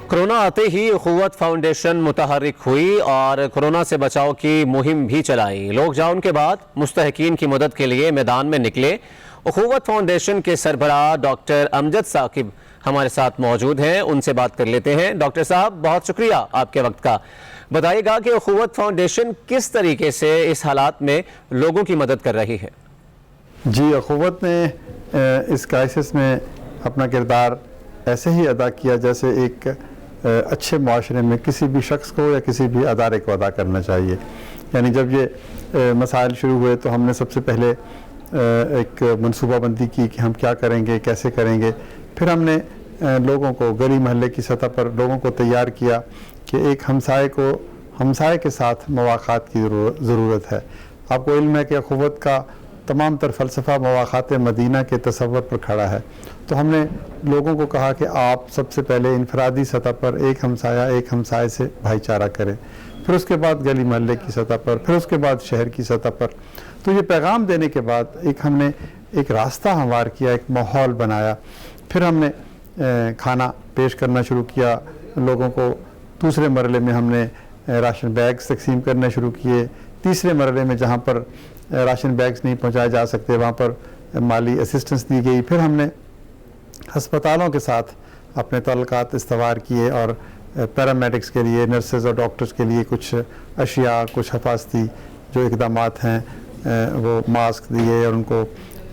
Corona آتے ہی اخوت foundation متحرک ہوئی اور کورونا سے بچاؤ کی مہم بھی چلائی۔ لاک ڈاؤن کے بعد مستحقین کی مدد کے لیے میدان میں نکلے۔ اخوت فاؤنڈیشن کے سربراہ ڈاکٹر امجد ثاقب ہمارے ساتھ موجود ہیں، ان سے بات کر لیتے ہیں۔ ڈاکٹر صاحب، بہت شکریہ آپ کے وقت کا۔ بتائیے گا کہ اخوت فاؤنڈیشن کس طریقے سے اس حالات میں لوگوں کی مدد کر رہی ہے؟ جی، اخوت نے اس کرائسس میں اپنا کردار ایسے ہی ادا کیا جیسے ایک اچھے معاشرے میں کسی بھی شخص کو یا کسی بھی ادارے کو ادا کرنا چاہیے۔ یعنی جب یہ مسائل شروع ہوئے تو ہم نے سب سے پہلے ایک منصوبہ بندی کی کہ ہم کیا کریں گے، کیسے کریں گے۔ پھر ہم نے لوگوں کو گلی محلے کی سطح پر لوگوں کو تیار کیا کہ ایک ہمسائے کے ساتھ مواخات کی ضرورت ہے۔ آپ کو علم ہے کہ اخوت کا تمام تر فلسفہ مواخات مدینہ کے تصور پر کھڑا ہے۔ تو ہم نے لوگوں کو کہا کہ آپ سب سے پہلے انفرادی سطح پر ایک ہمسائے سے بھائی چارہ کریں، پھر اس کے بعد گلی محلے کی سطح پر، پھر اس کے بعد شہر کی سطح پر۔ تو یہ پیغام دینے کے بعد ہم نے ایک راستہ ہموار کیا، ایک ماحول بنایا۔ پھر ہم نے کھانا پیش کرنا شروع کیا لوگوں کو۔ دوسرے مرحلے میں ہم نے راشن بیگز تقسیم کرنا شروع کیے۔ تیسرے مرحلے میں جہاں پر راشن بیگز نہیں پہنچائے جا سکتے وہاں پر مالی اسسٹنس دی گئی۔ پھر ہم نے ہسپتالوں کے ساتھ اپنے تعلقات استوار کیے اور پیرامیڈکس کے لیے، نرسز اور ڈاکٹرز کے لیے کچھ اشیاء، کچھ حفاظتی جو اقدامات ہیں وہ ماسک دیے اور ان کو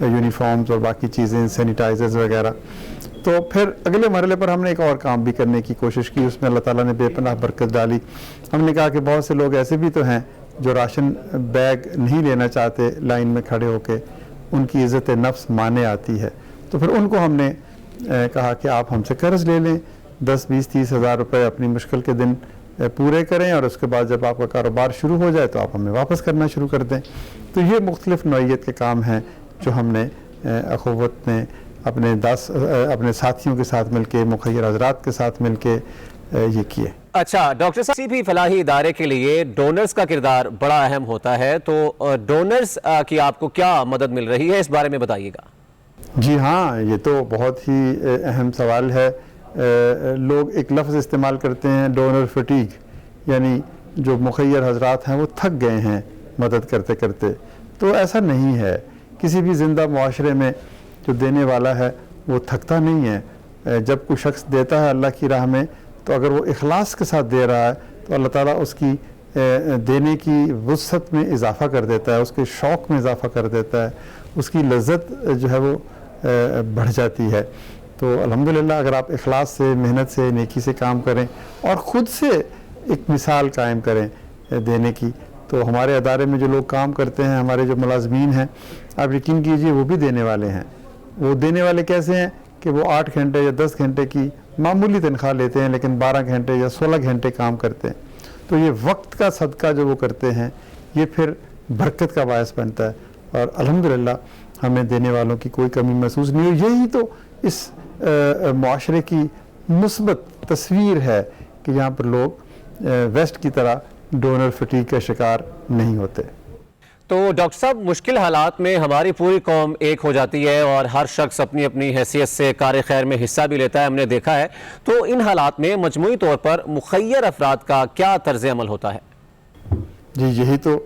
یونیفارمز اور باقی چیزیں، سینیٹائزرز وغیرہ۔ تو پھر اگلے مرحلے پر ہم نے ایک اور کام بھی کرنے کی کوشش کی، اس میں اللہ تعالیٰ نے بے پناہ برکت ڈالی۔ ہم نے کہا کہ بہت سے لوگ ایسے بھی تو ہیں جو راشن بیگ نہیں لینا چاہتے لائن میں کھڑے ہو کے، ان کی عزت نفس مانے آتی ہے۔ تو پھر ان کو ہم نے کہا کہ آپ ہم سے قرض لے لیں، 10 20 30 ہزار روپے اپنی مشکل کے دن پورے کریں، اور اس کے بعد جب آپ کا کاروبار شروع ہو جائے تو آپ ہمیں واپس کرنا شروع کر دیں۔ تو یہ مختلف نوعیت کے کام ہیں جو ہم نے اخوت نے اپنے ساتھیوں کے ساتھ مل کے، مخیر حضرات کے ساتھ مل کے یہ کیے۔ اچھا ڈاکٹر صاحب، کسی بھی فلاحی ادارے کے لیے ڈونرز کا کردار بڑا اہم ہوتا ہے، تو ڈونرز کی آپ کو کیا مدد مل رہی ہے، اس بارے میں بتائیے گا۔ جی ہاں، یہ تو بہت ہی اہم سوال ہے۔ لوگ ایک لفظ استعمال کرتے ہیں ڈونر فٹیگ، یعنی جو مخیر حضرات ہیں وہ تھک گئے ہیں مدد کرتے کرتے۔ تو ایسا نہیں ہے، کسی بھی زندہ معاشرے میں جو دینے والا ہے وہ تھکتا نہیں ہے۔ جب کوئی شخص دیتا ہے اللہ کی راہ میں تو اگر وہ اخلاص کے ساتھ دے رہا ہے تو اللہ تعالیٰ اس کی دینے کی وسعت میں اضافہ کر دیتا ہے، اس کے شوق میں اضافہ کر دیتا ہے، اس کی لذت جو ہے وہ بڑھ جاتی ہے۔ تو الحمدللہ اگر آپ اخلاص سے، محنت سے، نیکی سے کام کریں اور خود سے ایک مثال قائم کریں دینے کی، تو ہمارے ادارے میں جو لوگ کام کرتے ہیں، ہمارے جو ملازمین ہیں، آپ یقین کیجئے وہ بھی دینے والے ہیں۔ وہ دینے والے کیسے ہیں کہ وہ 8 گھنٹے یا 10 گھنٹے کی معمولی تنخواہ لیتے ہیں لیکن 12 گھنٹے یا 16 گھنٹے کام کرتے ہیں۔ تو یہ وقت کا صدقہ جو وہ کرتے ہیں یہ پھر برکت کا باعث بنتا ہے، اور الحمدللہ ہمیں دینے والوں کی کوئی کمی محسوس نہیں ہوئی۔ یہی تو اس معاشرے کی مثبت تصویر ہے کہ یہاں پر لوگ ویسٹ کی طرح ڈونر فٹیگ کا شکار نہیں ہوتے۔ تو ڈاکٹر صاحب، مشکل حالات میں ہماری پوری قوم ایک ہو جاتی ہے اور ہر شخص اپنی اپنی حیثیت سے کار خیر میں حصہ بھی لیتا ہے، ہم نے دیکھا ہے۔ تو ان حالات میں مجموعی طور پر مخیر افراد کا کیا طرز عمل ہوتا ہے؟ جی، یہی تو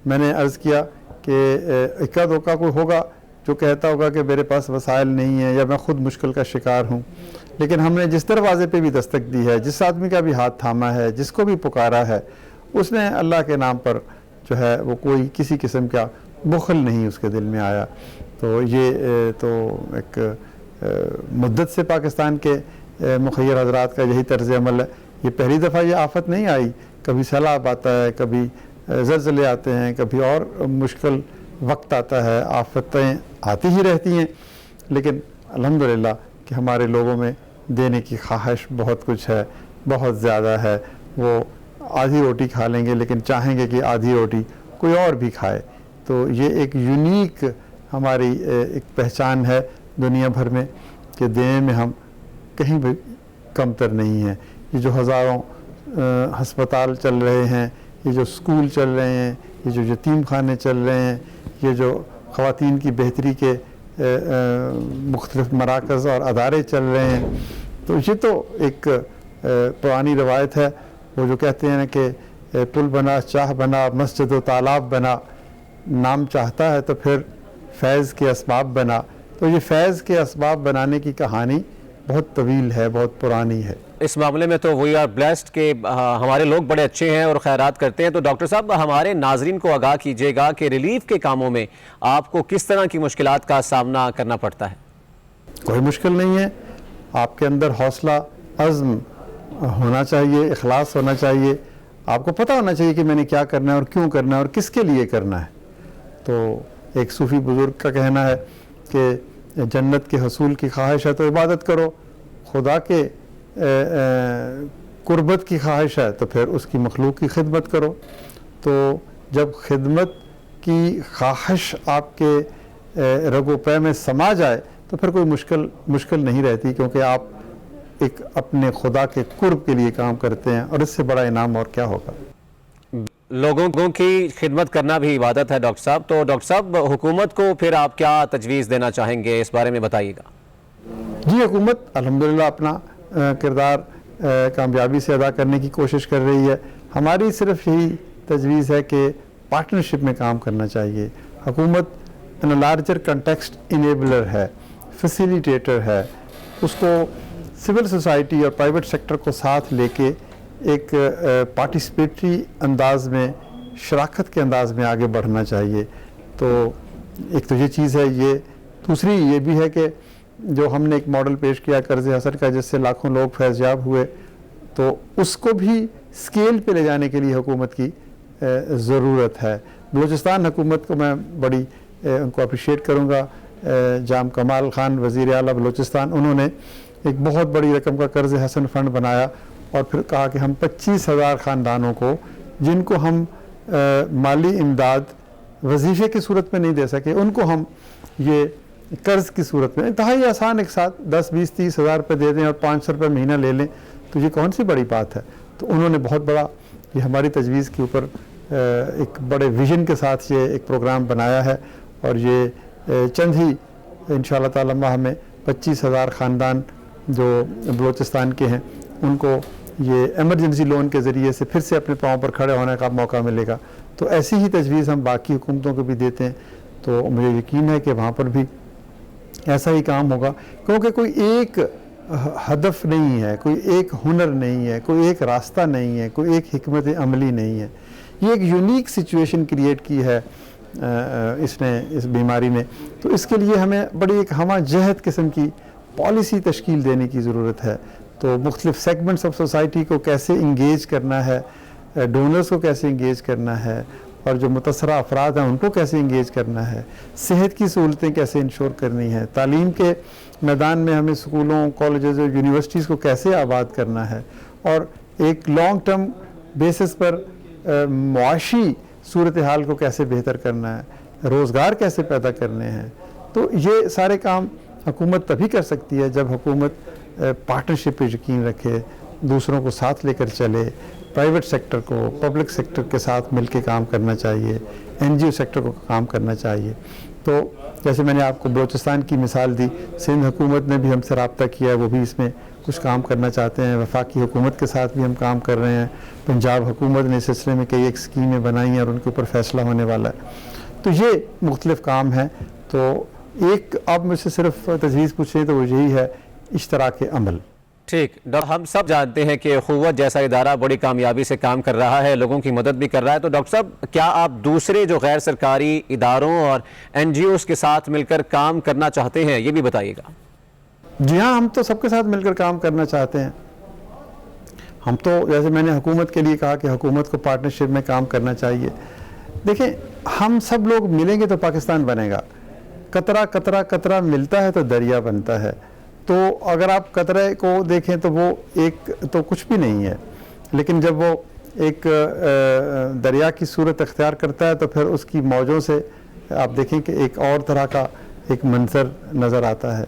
میں نے عرض کیا کہ اکا دوکا کوئی ہوگا جو کہتا ہوگا کہ میرے پاس وسائل نہیں ہیں یا میں خود مشکل کا شکار ہوں، لیکن ہم نے جس دروازے پہ بھی دستک دی ہے، جس آدمی کا بھی ہاتھ تھاما ہے، جس کو بھی پکارا ہے، اس نے اللہ کے نام پر جو ہے وہ کوئی کسی قسم کا بخل نہیں اس کے دل میں آیا۔ تو یہ تو ایک مدت سے پاکستان کے مخیر حضرات کا یہی طرز عمل ہے۔ یہ پہلی دفعہ یہ آفت نہیں آئی، کبھی سیلاب آتا ہے، کبھی زلزلے آتے ہیں، کبھی اور مشکل وقت آتا ہے، آفتیں آتی ہی رہتی ہیں، لیکن الحمدللہ کہ ہمارے لوگوں میں دینے کی خواہش بہت کچھ ہے، بہت زیادہ ہے۔ وہ آدھی روٹی کھا لیں گے لیکن چاہیں گے کہ آدھی روٹی کوئی اور بھی کھائے۔ تو یہ ایک یونیک ہماری ایک پہچان ہے دنیا بھر میں کہ دینے میں ہم کہیں بھی کمتر نہیں ہیں۔ یہ جو ہزاروں ہسپتال چل رہے ہیں، یہ جو اسکول چل رہے ہیں، یہ جو یتیم خانے چل رہے ہیں، یہ جو خواتین کی بہتری کے مختلف مراکز اور ادارے چل رہے ہیں، تو یہ تو ایک پرانی روایت ہے، وہ جو کہتے ہیں کہ پل بنا، چاہ بنا، مسجد و تالاب بنا، نام چاہتا ہے تو پھر فیض کے اسباب بنا. تو یہ فیض کے اسباب بنانے کی کہانی بہت طویل ہے، بہت پرانی ہے. اس معاملے میں تو وی آر بلیسڈ کہ ہمارے لوگ بڑے اچھے ہیں اور خیرات کرتے ہیں. تو ڈاکٹر صاحب ہمارے ناظرین کو آگاہ کیجیے گا کہ ریلیف کے کاموں میں آپ کو کس طرح کی مشکلات کا سامنا کرنا پڑتا ہے؟ کوئی مشکل نہیں ہے. آپ کے اندر حوصلہ عزم ہونا چاہیے، اخلاص ہونا چاہیے. آپ کو پتہ ہونا چاہیے کہ میں نے کیا کرنا ہے اور کیوں کرنا ہے اور کس کے لیے کرنا ہے. تو ایک صوفی بزرگ کا کہنا ہے کہ جنت کے حصول کی خواہش ہے تو عبادت کرو، خدا کے قربت کی خواہش ہے تو پھر اس کی مخلوق کی خدمت کرو. تو جب خدمت کی خواہش آپ کے رگ و پے میں سما جائے تو پھر کوئی مشکل نہیں رہتی، کیونکہ آپ ایک اپنے خدا کے قرب کے لیے کام کرتے ہیں، اور اس سے بڑا انعام اور کیا ہوگا. لوگوں کی خدمت کرنا بھی عبادت ہے ڈاکٹر صاحب. تو ڈاکٹر صاحب حکومت کو پھر آپ کیا تجویز دینا چاہیں گے، اس بارے میں بتائیے گا. جی، حکومت الحمدللہ اپنا کردار کامیابی سے ادا کرنے کی کوشش کر رہی ہے. ہماری صرف یہی تجویز ہے کہ پارٹنرشپ میں کام کرنا چاہیے. حکومت ان لارجر کنٹیکسٹ انیبلر ہے، فیسیلیٹیٹر ہے. اس کو سول سوسائٹی اور پرائیویٹ سیکٹر کو ساتھ لے کے ایک پارٹیسپیٹری انداز میں، شراکت کے انداز میں آگے بڑھنا چاہیے. تو ایک تو یہ چیز ہے. یہ دوسری یہ بھی ہے کہ جو ہم نے ایک ماڈل پیش کیا قرض حسن کا، جس سے لاکھوں لوگ فیض یاب ہوئے، تو اس کو بھی سکیل پہ لے جانے کے لیے حکومت کی ضرورت ہے. بلوچستان حکومت کو میں بڑی ان کو اپریشیٹ کروں گا. جام کمال خان وزیر اعلیٰ بلوچستان، انہوں نے ایک بہت بڑی رقم کا قرض حسن فنڈ بنایا اور پھر کہا کہ ہم 25,000 خاندانوں کو، جن کو ہم مالی امداد وظیفے کی صورت میں نہیں دے سکے، ان کو ہم یہ قرض کی صورت میں انتہائی آسان ایک ساتھ 10 20 30 ہزار روپے دے دیں اور 500 روپے مہینہ لے لیں. تو یہ کون سی بڑی بات ہے. تو انہوں نے بہت بڑا یہ ہماری تجویز کے اوپر ایک بڑے ویژن کے ساتھ یہ ایک پروگرام بنایا ہے، اور یہ چند ہی انشاءاللہ تعالی ماہ میں 25,000 خاندان جو بلوچستان کے ہیں ان کو یہ ایمرجنسی لون کے ذریعے سے پھر سے اپنے پاؤں پر کھڑے ہونے کا موقع ملے گا. تو ایسی ہی تجویز ہم باقی حکومتوں کو بھی دیتے ہیں. تو مجھے یقین ہے کہ وہاں پر بھی ایسا ہی کام ہوگا، کیونکہ کوئی ایک ہدف نہیں ہے، کوئی ایک ہنر نہیں ہے، کوئی ایک راستہ نہیں ہے، کوئی ایک حکمت عملی نہیں ہے. یہ ایک یونیک سچویشن کریٹ کی ہے اس نے، اس بیماری نے. تو اس کے لیے ہمیں بڑی ایک ہمہ جہت قسم کی پالیسی تشکیل دینے کی ضرورت ہے. تو مختلف سیگمنٹس آف سوسائٹی کو کیسے انگیج کرنا ہے، ڈونرز کو کیسے انگیج کرنا ہے، اور جو متاثرہ افراد ہیں ان کو کیسے انگیج کرنا ہے، صحت کی سہولتیں کیسے انشور کرنی ہے، تعلیم کے میدان میں ہمیں اسکولوں، کالجز اور یونیورسٹیز کو کیسے آباد کرنا ہے، اور ایک لانگ ٹرم بیسس پر معاشی صورتحال کو کیسے بہتر کرنا ہے، روزگار کیسے پیدا کرنے ہیں. تو یہ سارے کام حکومت تبھی کر سکتی ہے جب حکومت پارٹنرشپ پہ یقین رکھے، دوسروں کو ساتھ لے کر چلے. پرائیویٹ سیکٹر کو پبلک سیکٹر کے ساتھ مل کے کام کرنا چاہیے، این جی او سیکٹر کو کام کرنا چاہیے. تو جیسے میں نے آپ کو بلوچستان کی مثال دی، سندھ حکومت نے بھی ہم سے رابطہ کیا ہے، وہ بھی اس میں کچھ کام کرنا چاہتے ہیں. وفاقی حکومت کے ساتھ بھی ہم کام کر رہے ہیں. پنجاب حکومت نے اس سلسلے میں کئی ایک اسکیمیں بنائی ہیں اور ان کے اوپر فیصلہ ہونے والا ہے. تو یہ مختلف کام ہیں. تو ایک آپ مجھ سے صرف تجویز پوچھیں تو وہ یہی ہے، اشتراک عمل. ٹھیک، ہم سب جانتے ہیں کہ اخوت جیسا ادارہ بڑی کامیابی سے کام کر رہا ہے، لوگوں کی مدد بھی کر رہا ہے. تو ڈاکٹر صاحب کیا آپ دوسرے جو غیر سرکاری اداروں اور این جی اوز کے ساتھ مل کر کام کرنا چاہتے ہیں، یہ بھی بتائیے گا. جی ہاں، ہم تو سب کے ساتھ مل کر کام کرنا چاہتے ہیں. ہم تو جیسے میں نے حکومت کے لیے کہا کہ حکومت کو پارٹنرشپ میں کام کرنا چاہیے. دیکھیں، ہم سب لوگ ملیں گے تو پاکستان بنے گا. قطرہ قطرہ قطرہ ملتا ہے تو دریا بنتا ہے. تو اگر آپ قطرے کو دیکھیں تو وہ ایک تو کچھ بھی نہیں ہے، لیکن جب وہ ایک دریا کی صورت اختیار کرتا ہے تو پھر اس کی موجوں سے آپ دیکھیں کہ ایک اور طرح کا ایک منظر نظر آتا ہے.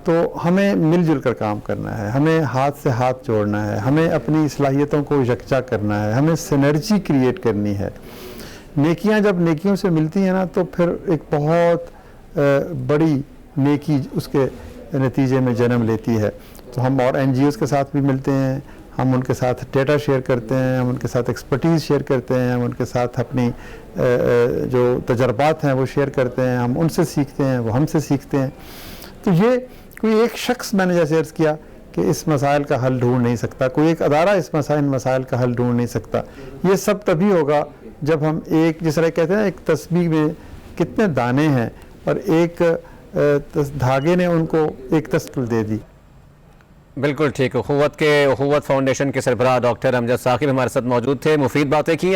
تو ہمیں مل جل کر کام کرنا ہے، ہمیں ہاتھ سے ہاتھ جوڑنا ہے، ہمیں اپنی صلاحیتوں کو یکجا کرنا ہے، ہمیں سینرجی کریٹ کرنی ہے. نیکیاں جب نیکیوں سے ملتی ہیں نا تو پھر ایک بہت بڑی نیکی اس کے نتیجے میں جنم لیتی ہے. تو ہم اور این جی اوز کے ساتھ بھی ملتے ہیں، ہم ان کے ساتھ ڈیٹا شیئر کرتے ہیں، ہم ان کے ساتھ ایکسپرٹیز شیئر کرتے ہیں، ہم ان کے ساتھ اپنی جو تجربات ہیں وہ شیئر کرتے ہیں، ہم ان سے سیکھتے ہیں، وہ ہم سے سیکھتے ہیں. تو یہ کوئی ایک شخص، میں نے جیسے عرض کیا کہ اس مسائل کا حل ڈھونڈ نہیں سکتا، کوئی ایک ادارہ اس مسائل کا حل ڈھونڈ نہیں سکتا. یہ سب تبھی ہوگا جب ہم ایک، جس طرح کہتے ہیں ایک تسبیح میں کتنے دانے ہیں اور ایک دھاگے نے ان کو ایک تشکیل دے دی. بالکل ٹھیک. اخوت فاؤنڈیشن کے سربراہ ڈاکٹر امجد ثاقب ہمارے ساتھ موجود تھے، مفید باتیں کی.